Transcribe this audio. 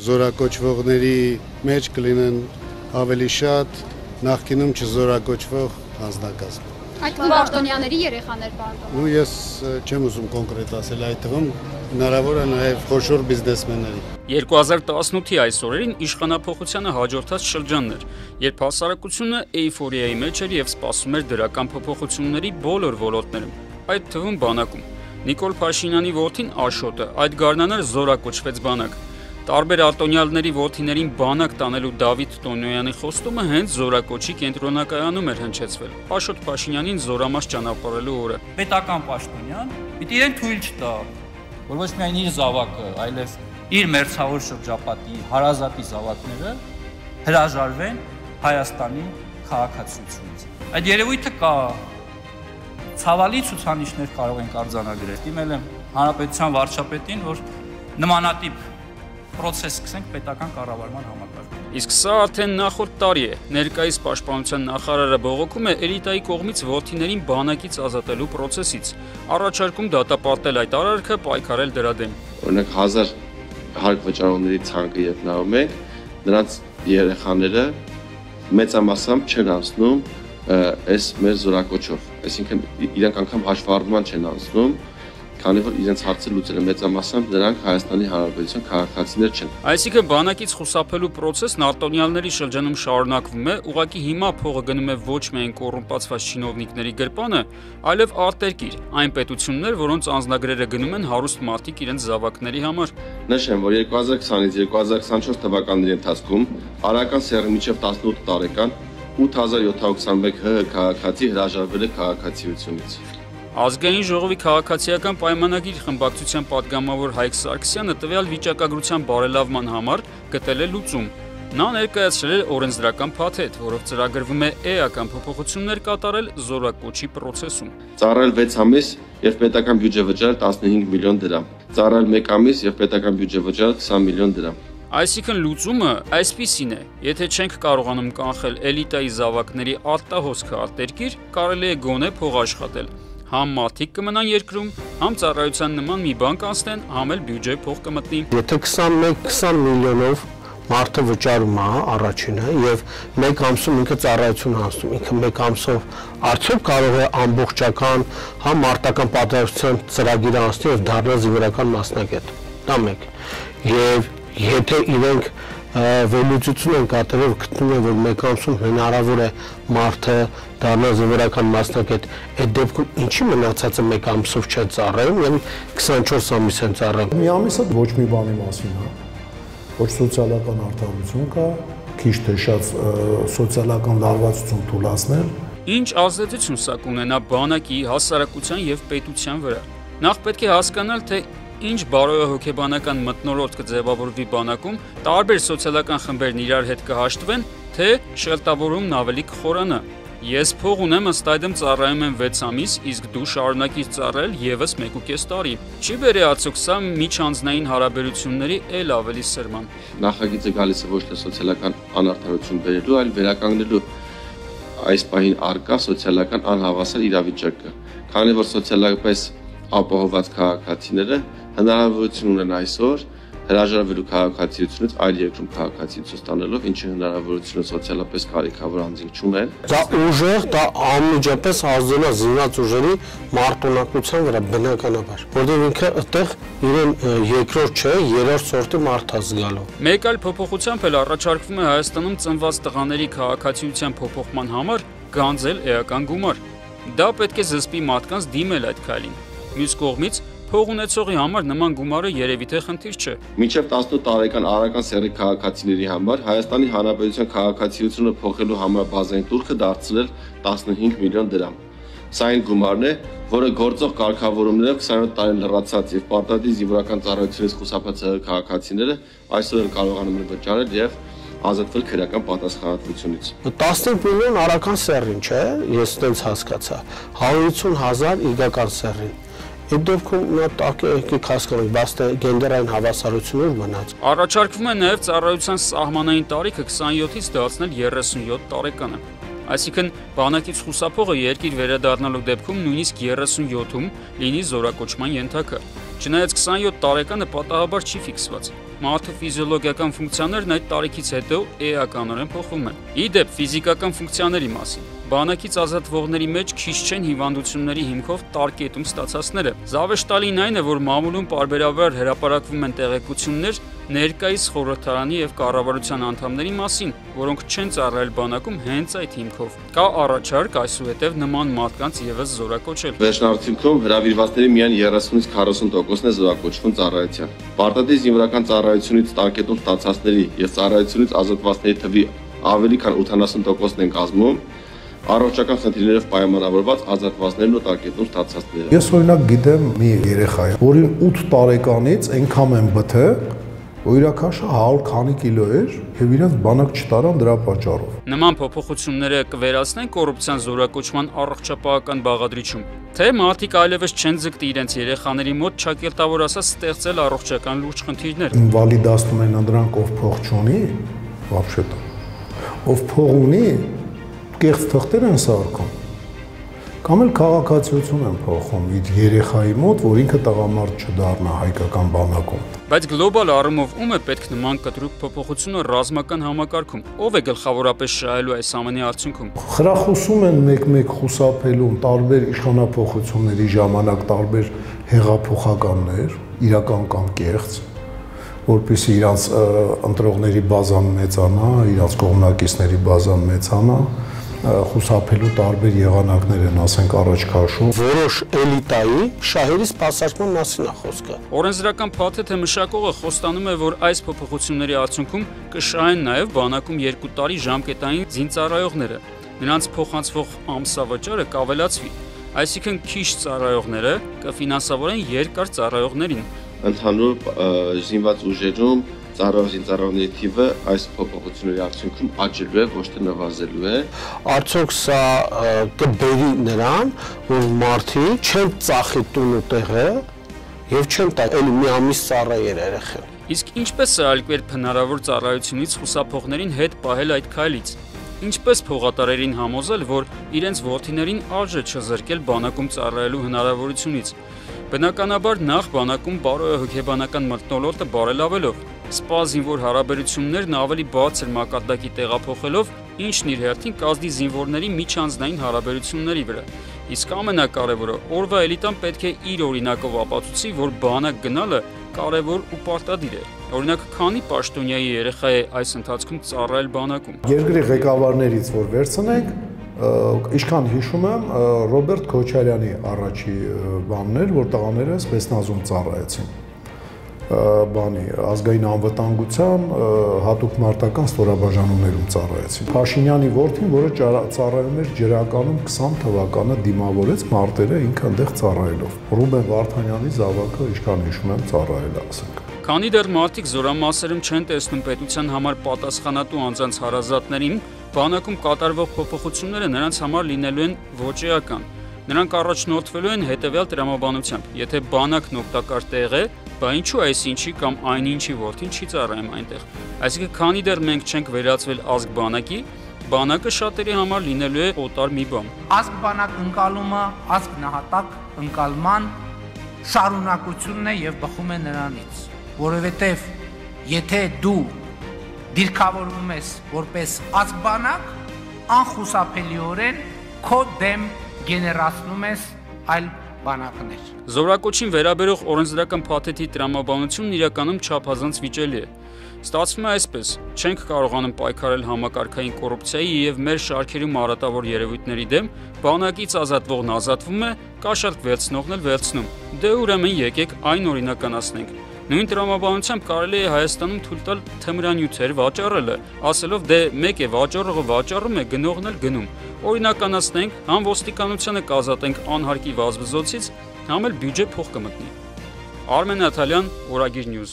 զորակոչվողների մեջ կլինեն ավելի շատ նախկինում չզորակոչվող հանձնակազմ։ Այդ թվում արտոնյաների երեխաներ պարզվում։ Ես չեմ ուզում կոնկրետ ասել այդ թվում, հնարավոր է նաև խոշոր բիզնեսմենների։ 2018-ի այս օրերին իշխանափոխությանը հաջորդած շրջանն էր, երբ հասարակությունը էյֆորիայի մեջ էր եւ սպասում էր դրական փոփոխությունների բոլոր ոլորտներում, այդ թվում բանակում։ Նիկոլ Փաշինյանի որդին Աշոտը այդ գարնան էր զորակոչվեց բանակ։ Տարբեր արտոնյալների որդիներին բանակ տանելու Դավիթ Տոնոյանի խոստումը հենց զորակոչի կենտրոնակայանում էր հնչեցվել։ Աշոտ Փաշինյանին զորամաս ճանապարհելու օրը։ Պետական պաշտոնյան պիտի իրեն թույլ չտա, որ ոչ միայն իր զավակը, այլև իր մերձավոր շրջապատի հարազատի զավակները հրաժարվեն Հայաստանի քաղաքացիությունից։ Այդ երևույթը կա, ցավալի ցուցանիշներ կարող ենք արձանագրել։ Դիմել եմ հանրապետության վարչապետին, որ նմանատիպ պրոցես սկսենք պետական կառավարման համակարգում։ Իսկ սա արդեն նախորդ տարի է։ Ներկայիս պաշտպանության նախարարը բողոքում է էլիտայի կողմից որդիներին բանակից ազատելու պրոցեսից, առաջարկում դատապարտել այդ արարքը, պայքարել դրա դեմ։ Օրինակ 1000 հարկ վճարողների ցանկը երբ նայում ենք, նրանց երեխաները մեծամասամբ չեն անցնում այս մեր զորակոչով, այսինքն իրենք անգամ հաշվառման չեն անցնում, քանի որ իրենց հարցը լուծել է մեծամասամբ նրանք Հայաստանի Հանրապետության քաղաքացիներ չեն։ Այսինքն բանակից խուսափելու պրոցեսն արտոնյալների շրջանում շարունակվում է, ուղղակի հիմա փողը գնում է ոչ միայն կոռումպացված չինովնիկների գրպանը, այլև արտերկիր, այն պետություններ, որոնց անձնագրերը գնում են հարուստ մարդիկ իրենց զավակների համար։ Նշեմ, որ 2020-ից 2024 թվականների ընթացքում Արարական սեռի միջև 18 տարեկան 8721 ՀՀ քաղաքացի հրաժարվել է քաղաքացիությունից։ Ազգային ժողովի քաղաքացիական պայմանագիր խմբակցության պատգամավոր Հայկ Սարգսյանը տվյալ վիճակագրության բարելավման համար գտել է լուծում։ Նա ներկայացրել է օրենսդրական փաթեթ, որով ծրագրվում է էական փոփոխություններ կատարել զորակոչի պրոցեսում։ Ծառայել 6 ամիս եւ պետական բյուջե վճարել 15 միլիոն դրամ։ Ծառայել 1 ամիս եւ պետական բյուջե վճարել 20 միլիոն դրամ։ Այսինքն լուծումը այսպիսին է. եթե չենք կարողանում կանխել էլիտայի զավակների արտահոսքը արտերկիր, կարելի է գոնե փող աշխատել։ Համ մարդիկ կմնան երկրում, համ ծառայության նման մի բան կանցնեն, համ էլ բյուջե փող կմտնի։ Եթե 21-20 միլիոնով մարդը վճարում է առաջինը եւ մեկ ամսում ինքը ծառայություն հասնում, ինքը մեկ ամսով արդյոք կարող է ամբողջական համ մարտական պատասխանատվության ծրագիր անցնել եւ դառնալ զինվորական մասնագետ։ Դա մեկ։ Եվ եթե իրենք վերլուծություն են կատարել, գտնում են, որ մեկ ամսում հնարավոր է մարդը դառնալ զինվորական մասնագետ, այդ դեպքում ինչի մնացածը մեկ ամսով չէ ծառայում եւ 24 ամիս են ծառայում։ Մի ամիսը ոչ մի բանի մասին է, ոչ սոցիալական արտադրություն կա, քիչ թե շատ սոցիալական լարվածություն թույլատնել։ Ինչ ազդեցություն սա կունենա բանակի, հասարակության եւ պետության վրա։ Նախ պետք է հասկանալ, թե ինչ բարոյահոգեբանական մթնոլորտ կձևավորվի բանակում, տարբեր սոցիալական խմբերն իրար հետ կհաշտվեն, թե շերտավորումն ավելի կխորանա։ Ես փող ունեմ, ըստ այդմ ծառայում եմ 6 ամիս, իսկ դու շարունակիր ծառայել եւս 1.5 տարի։ Չի բերի ացուկ սա միջանձնային հարաբերությունների ել ավելի սրման։ Նախագիծը գալիս է ոչ թե սոցիալական անարդարություն բերելու, այլ վերականգնելու այս պահին արկա սոցիալական անհավասար իրավիճակը, քանի որ սոցիալապես ապահովված քաղաքացիները հնարավորություն ունեն այսօր հրաժարվելու քաղաքացիությունից այլ երկրում քաղաքացիություն ստանալով, ինչը հնարավորությունը սոցիալապես կարիքավոր անձինք չունեն։ Դա ուժեղ, դա անմիջապես ազդել է զինված ուժերի մարտունակության վրա բնականաբար, որտեղ ինքը այդտեղ իրեն երկրորդ չէ, երրորդ սորտի մարդ է զգալու։ Մեկ այլ փոփոխությամբ էլ առաջարկվում է Հայաստանում ծնված տղաների քաղաքացիության փոփոխման համար գանձել էական գումար։ Դա պետք է զսպի մարդկանց դիմել այդ քայլին։ Մյուս կողմից փող ունեցողի համար նման գումարը երևի թե խնդիր չէ։ Մինչև 18 տարեկան Արարական սեռի քաղաքացիների համար Հայաստանի Հանրապետության քաղաքացիությունը փոխելու համար բազային տուրքը դարձնել 15 միլիոն դրամ։ Սա այն գումարն է, որը գործող կարգավորումներով 27 տարի լրացած եւ պարտադիր զինվորական ծառայությունից խուսափած քաղաքացիները այսօր կարողանում են վճարել եւ ազատվել քրեական պատասխանատվությունից։ 15 միլիոն Արարական սեռին, չէ՞, ես այդպես հասկացա։ 150,000 իգական սեռին։ Այդ դեպքում նա տակ է եկեք հասկանալ, բայց գենդերային հավասարությունով մնաց։ Առաջարկվում է նաև ծառայության սահմանային տարիքը 27-ից դարձնել 37 տարեկանը։ Այսինքն բանակից խուսափողը երկիր վերադառնալու դեպքում նույնիսկ 37-ում լինի զորակոչման ենթակա։ Չնայած 27 տարեկանը պատահաբար չի ֆիքսված։ Մարդու ֆիզիոլոգիական ֆունկցիաներն այդ տարիքից հետո էականորեն փոխվում են։ Ի դեպ, ֆիզիկական ֆունկցիաների մասին։ Բանակից ազատվողների մեջ քիչ չեն հիվանդությունների հիմքով տարկետում ստացածները։ Զավեշտալին այն է, որ մամուլում պարբերաբար հրապարակվում են տեղեկություններ ներկայիս խորհրդարանի եւ կառավարության անդամների մասին, որոնք չեն ծառայել բանակում հենց այդ հիմքով։ Կա առաջարկ այսուհետև նման մարդկանց եւս զորակոչել։ Վերջնարդյունքում հրավիրվածների միայն 30-ից 40%-ն է զորակոչվում ծառայության։ Պարտադիր զինվորական ծառայությունից տարկետում ստացածների եւ ծառայությունից ազատվածների թվի ավելի քան 80%-ն են կազմում առողջական խնդիրներով պայմանավորված ազատվածներն ու տարկետում ստացածները։ Ես օրինակ գիտեմ մի երեխա, որին 8 տարեկանից այնքան են բթե, որ իր քաշը 100 քանի կիլո էր եւ իրենց բանակ չտարան դրա պատճառով։ Նման փոփոխությունները կվերացնեն կոռուպցիան զորակոչման առողջապահական բաղադրիչում, թե մարդիկ այլևս չեն ձգտի իրենց երեխաների մոտ ճակերտավոր ասած ստեղծել առողջական լուրջ խնդիրներ։ Ինվալիդացնում են նրանք, ով փող չունի, вообще-то, ով փող ունի, կեղծ թղթեր են սարքում, կամ էլ քաղաքացիություն են փոխում իր երեխայի մոտ, որ ինքը տղամարդ չդառնա հայկական բանակում։ Բայց գլոբալ առումով ում է պետք նման կտրուկ փոփոխությունը ռազմական համակարգում, ով է գլխավորապես շահելու այս ամենի արդյունքում։ Խրախուսում են մեկ-մեկ խուսափելուն տարբեր իշխանափոխությունների ժամանակ տարբեր հեղափոխականներ, իրական կամ կեղծ, որպեսզի իրանց ընտրողների բազան մեծանա, իրանց կողմնակիցների բազան մեծանա, խուսափելու տարբեր եղանակներ են, ասենք, առաջ քաշում։ Որոշ էլիտայի շահերի սպասարկման մասին է խոսքը։ Օրենսդրական փաթեթը մշակողը խոստանում է, որ այս փոփոխությունների արդյունքում կշահեն նաև բանակում 2 տարի ժամկետային զինծառայողները։ Նրանց փոխանցվող ամսավճարը կավելացվի, այսինքն քիչ ծառայողները կֆինանսավորեն երկար ծառայողներին։ Ընդհանուր զինված ուժերում զինծառայողների թիվը այս փոփոխությունների արդյունքում աճելու է, ոչ թե նվազելու է։ Արդյոք սա կբերի նրան, որ մարդիկ չեն ծախի տուն ու տեղը եւ չեն տա էլի մի ամիս ծառայեր երեխան։ Իսկ ինչպես է այլ կերպ հնարավոր ծառայությունից խուսափողներին հետ պահել այդ քայլից։ Ինչպես փողատարերին համոզել, որ իրենց որդիներին արժե չզրկել բանակում ծառայելու հնարավորությունից։ Բնականաբար նախ բանակում բարոյահոգեբանական մթնոլորտը բարելավելով, սպա զինվոր հարաբերություններն ավելի բարձր մակարդակի տեղափոխելով, ինչն իր հերթին կազդի զինվորների միջանձնային հարաբերությունների վրա։ Իսկ ամենակարևորը, օրվա էլիտան պետք է իր օրինակով ապացուցի, որ բանակ գնալը կարևոր ու պարտադիր է։ Օրինակ, քանի պաշտոնյայի երեխա է այս ընթացքում ծառայել բանակում։ Երկրի ղեկավարներից որ վերցնենք, ինչքան հիշում եմ, Ռոբերտ Քոչարյանի առաջի բանն էր, որ տղաները սպեցնազում ծառայեցին։ Ազգային անվտանգության հատուկ մարտական ստորաբաժանումներում ծառայեցին։ Փաշինյանի որդին, որը ծառայում էր ջրականում 20 թվականը դիմավորեց մարտերը ինքը այնտեղ ծառայելով։ Ռուբեն Վարդանյանի զավակը, ինչքան հիշում եմ, ծառայել է, ասենք։ Քանի դեռ մարդիկ զորամասերում չեն տեսնում պետության համար պատասխանատու անձանց հարազատներին, բանակում կատարվող փոփոխությունները նրանց համար լինելու են ոչ էական։ Նրանք առաջնորդվելու են հետևյալ տրամաբանությամբ. եթե բանակն օգտակար տեղ է, բա ինչու այսինչի կամ այնինչի որդին չի ծառայում այնտեղ։ Այսինքն, քանի դեռ մենք չենք վերածվել ազգ բանակի, բանակը շատերի համար լինելու է օտար մի բան։ Ազգ բանակ ընկալումը, ազգ նահատակ ընկալման շարունակությունն է եւ բխում է նրանից, որովհետեւ եթե դու դիրքավորվում ես որպես ազգ բանակ, անխուսափելիորեն քո դեմ գեներացնում ես այլ բանակներ։ Զորակոչին վերաբերող օրենսդրական փաթեթի տրամաբանությունն իրականում չափազանց վիճելի է։ Ստացվում է այսպես. չենք կարողանում պայքարել համակարգային կոռուպցիայի եւ մեր շարքերում արատավոր երևույթների դեմ, բանակից ազատվողն ազատվում է, կաշառք վերցնողն էլ վերցնում։ Դե ուրեմն եկեք այն օրինականացնենք։ Նույն տրամաբանությամբ կարելի է Հայաստանում թույլ տալ թմրանյութեր վաճառելը, ասելով դե մեկ է վաճառողը վաճառում է, գնողն էլ գնում։ Օրինականացնենք, համ ոստիկանությանը կազատենք անհարկի վազվզոցից, համ էլ բյուջե փող կմտնի։ Արմեն Աթալյան, Օրագիր Նյուզ։